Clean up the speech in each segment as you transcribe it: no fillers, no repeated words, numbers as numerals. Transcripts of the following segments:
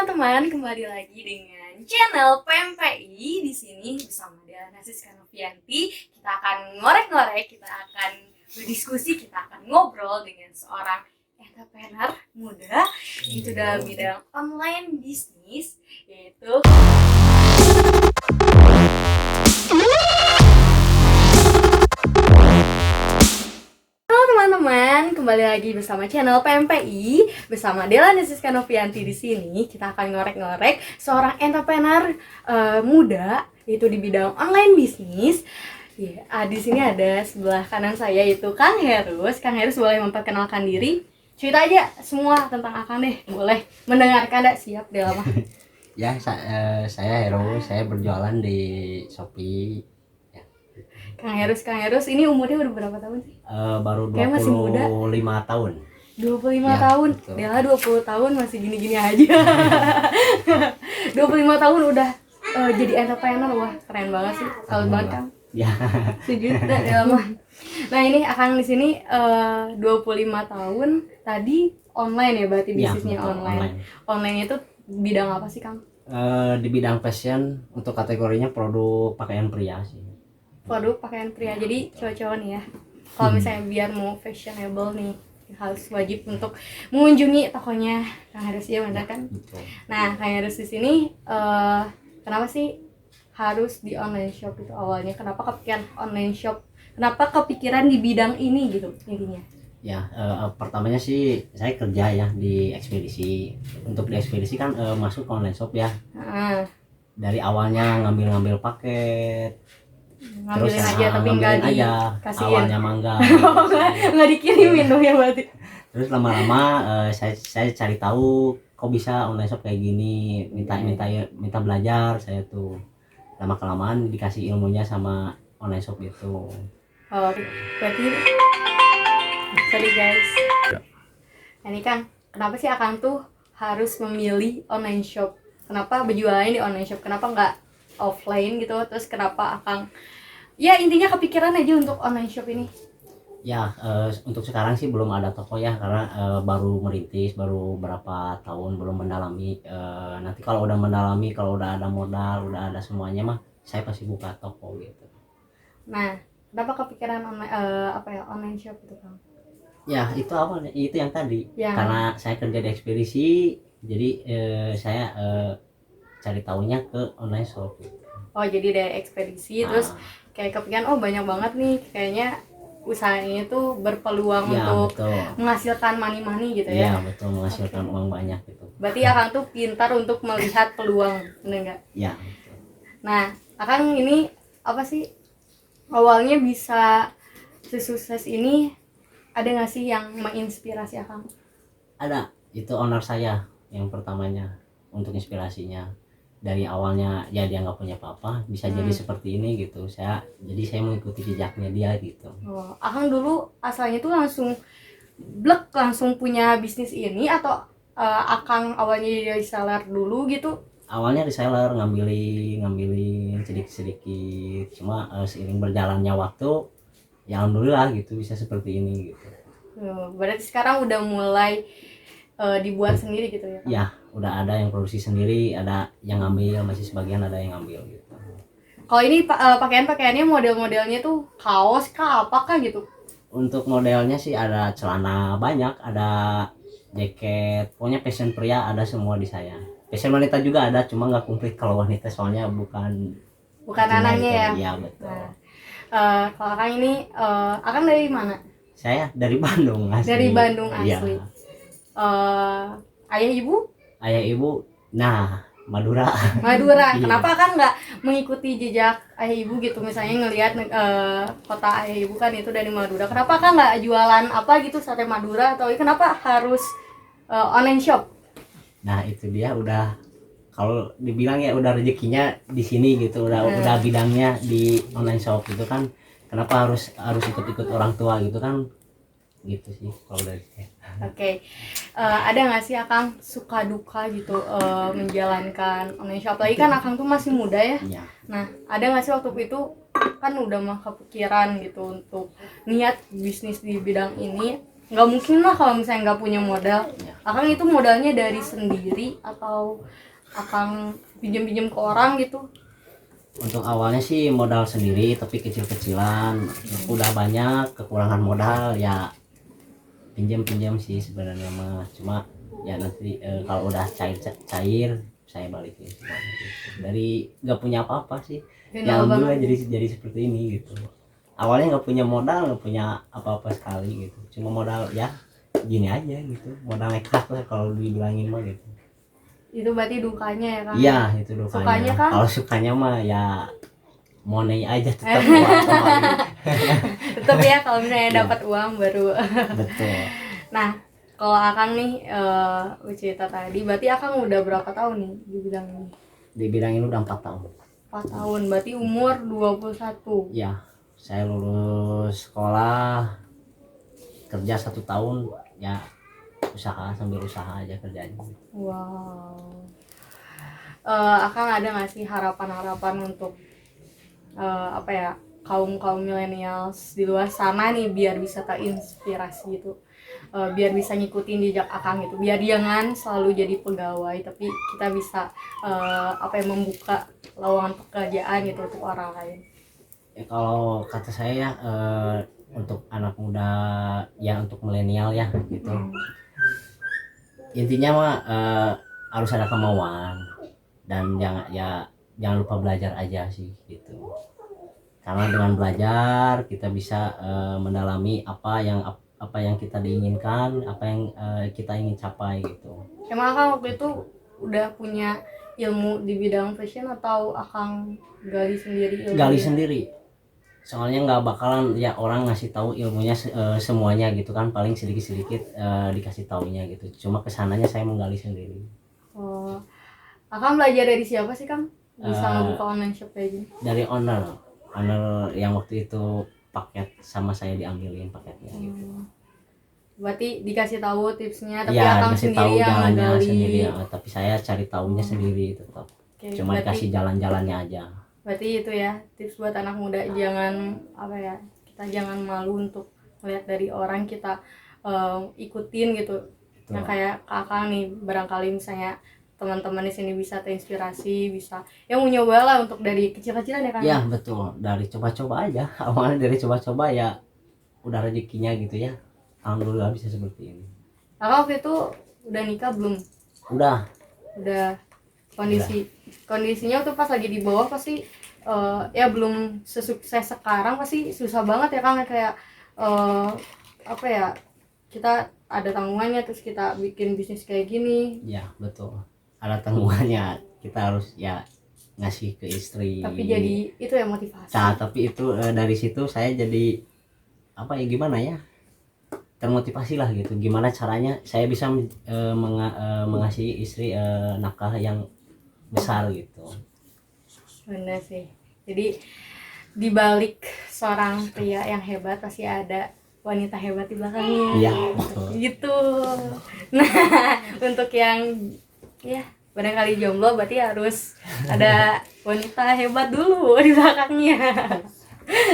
teman-teman, kembali lagi dengan channel PMPI. Di sini bersama dengan Siska Novianti. Kita akan ngorek-ngorek, kita akan berdiskusi, kita akan ngobrol dengan seorang entrepreneur muda itu dalam bidang online bisnis, yaitu teman-teman, kembali lagi bersama channel PMPI bersama Dela Siska Novianti. Di sini kita akan ngorek-ngorek seorang entrepreneur muda itu di bidang online bisnis. Ya, di sini ada sebelah kanan saya itu Kang Herus. Kang Herus boleh memperkenalkan diri. Cerita aja semua tentang Akang deh. Boleh mendengarkan enggak? Siap Dela mah. Ya, saya Herus, saya berjualan di Shopee. Kang Herus ini umurnya udah berapa tahun sih? Baru Kayak masih muda. 25 tahun. 25 Ya, tahun. betul. Dela 20 tahun masih gini-gini aja. 25 tahun udah jadi entrepreneur. Wah, keren banget sih. Salut banget, Kang. Ya. Setuju Dela mah. Nah, ini Akang di sini 25 tahun. Tadi online ya berarti bisnisnya betul, online. Online itu bidang apa sih, Kang? Di bidang fashion, untuk kategorinya produk pakaian pria sih. Produk pakaian pria, jadi cowok-cowok nih ya. Kalau misalnya biar mau fashionable nih, harus wajib untuk mengunjungi tokonya Kang Herus, ya benar kan? Betul. Nah, Kang Herus di sini kenapa sih harus di online shop itu awalnya? Kenapa kepikiran online shop? Kenapa kepikiran di bidang ini gitu intinya? Ya, pertamanya sih saya kerja ya di ekspedisi. Untuk di ekspedisi kan masuk ke online shop ya. Dari awalnya ngambil paket, Ngambilin aja tapi nggak ngambilin aja. dikasihin. Awalnya mangga. Nggak dikirimin dong ya berarti. Terus lama-lama saya cari tahu kok bisa online shop kayak gini, minta belajar. Saya tuh lama kelamaan dikasih ilmunya sama online shop itu. Oh, berarti sorry guys. Nah, ini Kang, kenapa sih Akang tuh harus memilih online shop? Kenapa berjualannya di online shop? Kenapa nggak offline gitu? Terus kenapa Akang ya intinya kepikiran aja untuk online shop ini? Ya, untuk sekarang sih belum ada toko ya, karena baru merintis, baru berapa tahun, belum mendalami. Nanti kalau udah mendalami, kalau udah ada modal, udah ada semuanya mah, saya pasti buka toko gitu. Nah, kenapa kepikiran online shop itu, Kang? Ya, itu apa? Itu yang tadi. Yang Karena saya kerja di ekspedisi, jadi saya cari taunya ke online shop gitu. Oh, jadi dari ekspedisi terus kayak kepikiran, oh banyak banget nih kayaknya usaha ini tuh berpeluang Ya, untuk betul. menghasilkan money gitu ya. Iya, betul, menghasilkan uang banyak gitu. Berarti Akang tuh pintar untuk melihat peluang, bener nggak? Ya, betul. Nah, Akang ini apa sih awalnya bisa sesukses ini? Ada nggak sih yang menginspirasi Akang? Ada, itu owner saya yang pertamanya untuk inspirasinya. Dari awalnya ya dia nggak punya apa-apa, bisa jadi seperti ini gitu. Saya mengikuti jejaknya dia gitu. Oh, Akang dulu asalnya tuh langsung punya bisnis ini atau Akang awalnya jadi reseller dulu gitu? Awalnya reseller, ngambilin sedikit-sedikit. Cuma seiring berjalannya waktu, ya alhamdulillah gitu bisa seperti ini gitu. Berarti sekarang udah mulai dibuat sendiri gitu ya, Kang? Ya, udah ada yang produksi sendiri, ada yang ngambil, masih sebagian ada yang ngambil gitu. Kalau ini pakaian-pakaiannya model-modelnya tuh kaos kah apakah gitu? Untuk modelnya sih ada celana banyak, ada jaket, pokoknya fashion pria ada semua di saya. Fashion wanita juga ada, cuma nggak komplit kalau wanita soalnya bukan Anaknya gitu. ya? Iya, betul. Nah, kalau Akang ini, Akang dari mana? Saya dari Bandung asli. Dari Bandung asli. Iya. Ayah ibu? Ayah ibu, nah Madura. Madura. Iya. Kenapa Akang nggak mengikuti jejak ayah ibu gitu? Misalnya ngelihat kota ayah ibu kan itu dari Madura. Kenapa Akang nggak jualan apa gitu sate Madura atau kenapa harus online shop? Nah itu dia udah, kalau dibilang ya udah rezekinya di sini gitu, udah bidangnya di online shop gitu kan. Kenapa harus ikut orang tua gitu kan, gitu sih kalau dari saya. Oke. Ada nggak sih Akang suka duka gitu menjalankan online shop? Apalagi kan Akang tuh masih muda ya. Iya. Nah, ada nggak sih waktu itu kan udah mah kepikiran gitu untuk niat bisnis di bidang ini, nggak mungkin lah kalau misalnya nggak punya modal. Ya. Akang itu modalnya dari sendiri atau akang pinjam-pinjam ke orang gitu? Untuk awalnya sih modal sendiri tapi kecil-kecilan, udah banyak kekurangan modal ya pinjam-pinjam sih sebenarnya mah, cuma ya nanti kalau udah cair saya balikin semuanya gitu. Dari nggak punya apa-apa sih Ya, ya nol alhamdulillah banget. jadi seperti ini gitu. Awalnya nggak punya modal, nggak punya apa-apa sekali gitu, cuma modal ya gini aja gitu, modal nekat lah kalau dibilangin mah gitu. Itu berarti dukanya ya kan? Iya itu Sukanya dukanya. kan? Kalau sukanya mah ya money aja tetap uang kembali. Tetep ya kalau misalnya Ya. dapat uang baru. Betul. Nah, kalau akang nih cerita tadi, berarti akang udah berapa tahun nih di bidang ini? Di bidang ini udah 4 tahun. 4 tahun, berarti umur 21. Ya, saya lulus sekolah, kerja 1 tahun, ya usaha sambil usaha aja kerjanya. Wow. Akang ada nggak sih harapan-harapan untuk apa ya, kaum milenials di luar sana nih biar bisa terinspirasi gitu, biar bisa ngikutin jejak akang gitu, biar jangan selalu jadi pegawai tapi kita bisa apa ya, membuka lowongan pekerjaan gitu untuk orang lain. Ya, kalau kata saya ya, untuk anak muda ya untuk milenial ya gitu. Intinya mah harus ada kemauan dan jangan lupa belajar aja sih gitu. Karena dengan belajar kita bisa mendalami apa yang kita diinginkan, apa yang kita ingin capai gitu. Emang akang waktu itu udah punya ilmu di bidang fashion atau akang gali sendiri ilmunya? Gali sendiri. Soalnya nggak bakalan ya orang ngasih tahu ilmunya semuanya gitu kan, paling sedikit-sedikit dikasih taunya gitu. Cuma kesananya saya menggali sendiri. Oh, akang belajar dari siapa sih Kang? Bisa ngebuka online shop kayak gini? Dari owner yang waktu itu paket sama saya diambilin paketnya gitu. Berarti dikasih tahu tipsnya, tapi Ya akang dikasih sendiri tahu yang jalannya ngegali. sendiri, tapi saya cari tahunya sendiri tetap. Oke, Cuma berarti, dikasih jalan-jalannya aja. berarti itu ya tips buat anak muda, jangan apa ya, kita jangan malu untuk melihat dari orang, kita ikutin gitu. Betul. Nah kayak kakak nih, barangkali misalnya teman-teman di sini bisa terinspirasi, bisa yang mau nyoba lah untuk dari kecil-kecilan ya kan? Ya betul, dari coba-coba aja. Awalnya dari coba-coba ya udah rezekinya gitu ya. Alhamdulillah bisa seperti ini. Kakak waktu itu udah nikah belum? Udah. Kondisinya tuh pas lagi di bawah pasti ya belum sesukses sekarang, pasti susah banget ya Kang, kayak apa ya, kita ada tanggungannya terus kita bikin bisnis kayak gini. Ya betul, ada tanggungannya, kita harus ya ngasih ke istri. Tapi jadi itu ya motivasi. Nah, tapi itu dari situ saya jadi apa ya, gimana ya, termotivasi lah gitu, gimana caranya saya bisa mengasihi istri nafkah yang besar gitu. Bener sih, jadi di balik seorang pria yang hebat pasti ada wanita hebat di belakangnya. Iya betul. Gitu. Nah, untuk yang ya barangkali jomblo berarti harus ada wanita hebat dulu di belakangnya.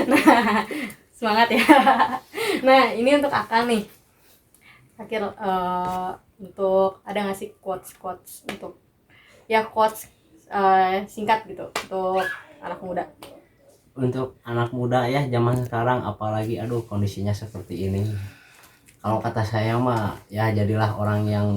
Nah, semangat ya. Nah, ini untuk Akang nih. Akhir untuk ada nggak sih quotes untuk ya quotes singkat gitu untuk anak muda? Untuk anak muda ya zaman sekarang, apalagi aduh kondisinya seperti ini, kalau kata saya mah ya jadilah orang yang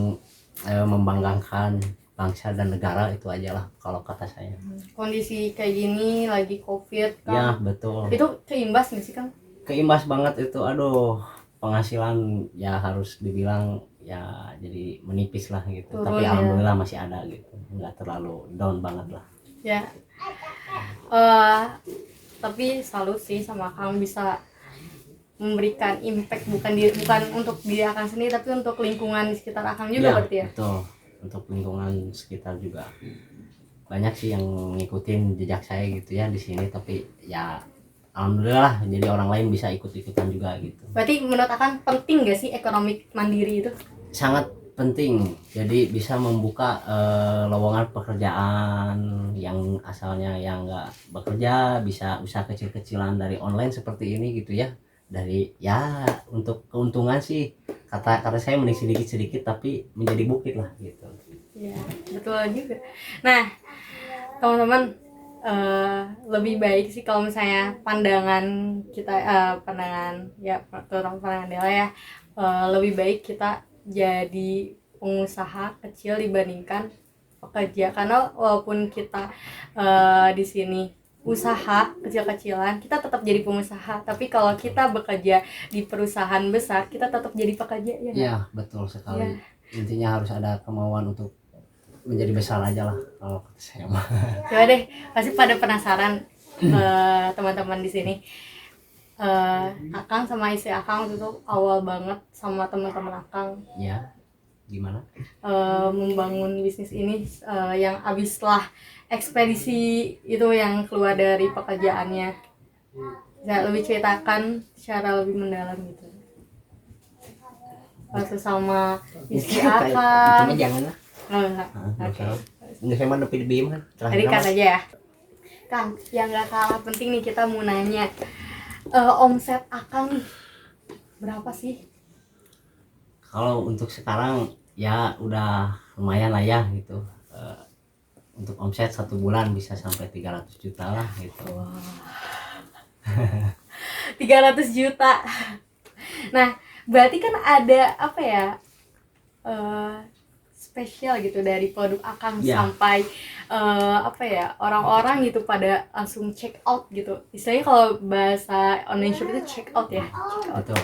membanggakan bangsa dan negara, itu aja lah kalau kata saya. Kondisi kayak gini lagi COVID kan, Ya betul, itu keimbas nggak sih Kang? keimbas banget itu, aduh penghasilan ya harus dibilang ya jadi menipis lah gitu. Turun, tapi ya. alhamdulillah masih ada gitu, nggak terlalu down banget lah Ya, tapi salut sih sama Kang bisa memberikan impact bukan untuk diri Akang sendiri tapi untuk lingkungan di sekitar Akang juga. ya, berarti ya betul, untuk lingkungan sekitar juga banyak sih yang ngikutin jejak saya gitu ya di sini, tapi ya alhamdulillah jadi orang lain bisa ikut-ikutan juga gitu. berarti menurut Akang penting gak sih ekonomi mandiri itu? Sangat penting, jadi bisa membuka lowongan pekerjaan yang asalnya yang nggak bekerja, bisa usaha kecil-kecilan dari online seperti ini gitu ya. Dari ya untuk keuntungan sih kata saya mending sedikit tapi menjadi bukit lah gitu. Ya, betul juga. Nah, teman-teman, lebih baik sih kalau misalnya pandangan kita, terutama pandangan Dela ya, lebih baik kita jadi pengusaha kecil dibandingkan pekerja, karena walaupun kita di sini usaha kecil-kecilan, kita tetap jadi pengusaha. Tapi kalau kita bekerja di perusahaan besar, kita tetap jadi pekerja, ya nggak? Iya, betul sekali. Intinya harus ada kemauan untuk menjadi besar aja lah kalau kata saya mah. Coba deh, pasti pada penasaran teman-teman di sini. Akang sama istri Akang itu tuh awal banget sama teman-teman Akang Ya, gimana? membangun bisnis ini, yang abis setelah ekspedisi itu yang keluar dari pekerjaannya. Saya lebih ceritakan secara lebih mendalam gitu. Waktu sama istri Akang. Cuma jangan lah. Enggak. Oke. Nggak saya mah lebih kan. Tadi kan aja ya. Kang, yang gak kalah penting nih kita mau nanya, omset Akang nih berapa sih? Kalau untuk sekarang ya udah lumayan lah ya gitu. Untuk omset 1 bulan bisa sampai 300 juta lah gitu. Wow. 300 juta. Nah, berarti kan ada apa ya? Spesial gitu dari produk Akang Ya. sampai apa ya, orang-orang gitu pada langsung check out gitu. Istilahnya kalau bahasa online shop itu check out ya, check out. Betul.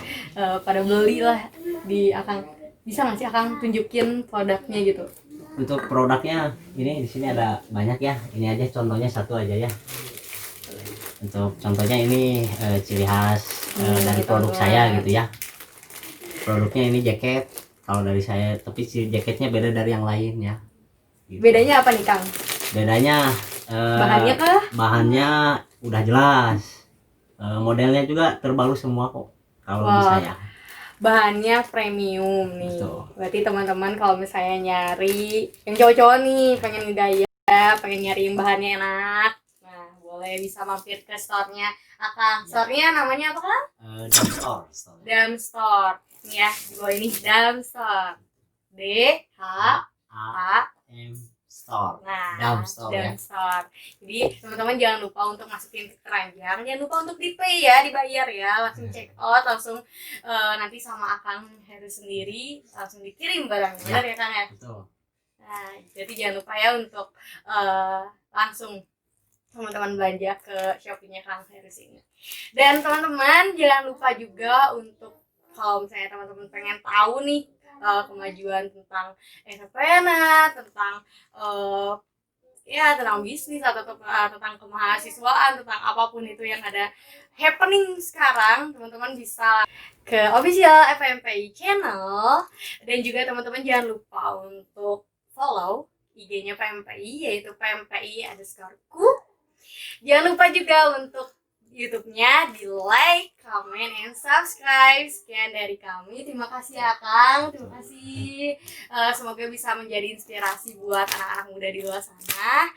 Pada beli lah di Akang. Bisa nggak sih Akang tunjukin produknya gitu? Untuk produknya ini di sini ada banyak ya. Ini aja contohnya satu aja ya. Untuk contohnya ini ciri khas dari produk saya gitu ya. Produknya ini jaket kalau dari saya, tapi si jaketnya beda dari yang lain ya. Gitu. Bedanya apa nih Kang? Bedanya Bahannya kah? bahannya udah jelas. Modelnya juga terbaru semua kok kalau di saya. Bahannya premium nih. Betul. Berarti teman-teman kalau misalnya nyari yang cowok-cowok nih, pengen gaya, pengen nyari yang bahannya enak, nah boleh bisa mampir ke store-nya Akang. Store-nya namanya apa Kang? Dam Store. Dam Store. Nih ya, di bawah ini Dam Store. D H A M Store. Nah, Dam Store ya. Dam Store. Jadi teman-teman jangan lupa untuk masukin ke keranjang, jangan lupa untuk di pay ya, dibayar ya, langsung check out, langsung nanti sama Akang Heru sendiri langsung dikirim barangnya, benar ya Kang ya? Betul. Nah, jadi jangan lupa ya untuk langsung teman-teman belanja ke Shopee-nya Kang Heru ini. Dan teman-teman jangan lupa juga untuk kalau misalnya teman-teman pengen tahu nih kemajuan tentang entrepreneur, tentang tentang bisnis atau tentang kemahasiswaan, tentang apapun itu yang ada happening sekarang, teman-teman bisa ke official FMPI channel. Dan juga teman-teman jangan lupa untuk follow IG-nya PMPI, yaitu PMPI_ku. Jangan lupa juga untuk YouTube-nya di like, comment, and subscribe. Sekian dari kami. Terima kasih ya Kang. Terima kasih. Semoga bisa menjadi inspirasi buat anak-anak muda di luar sana.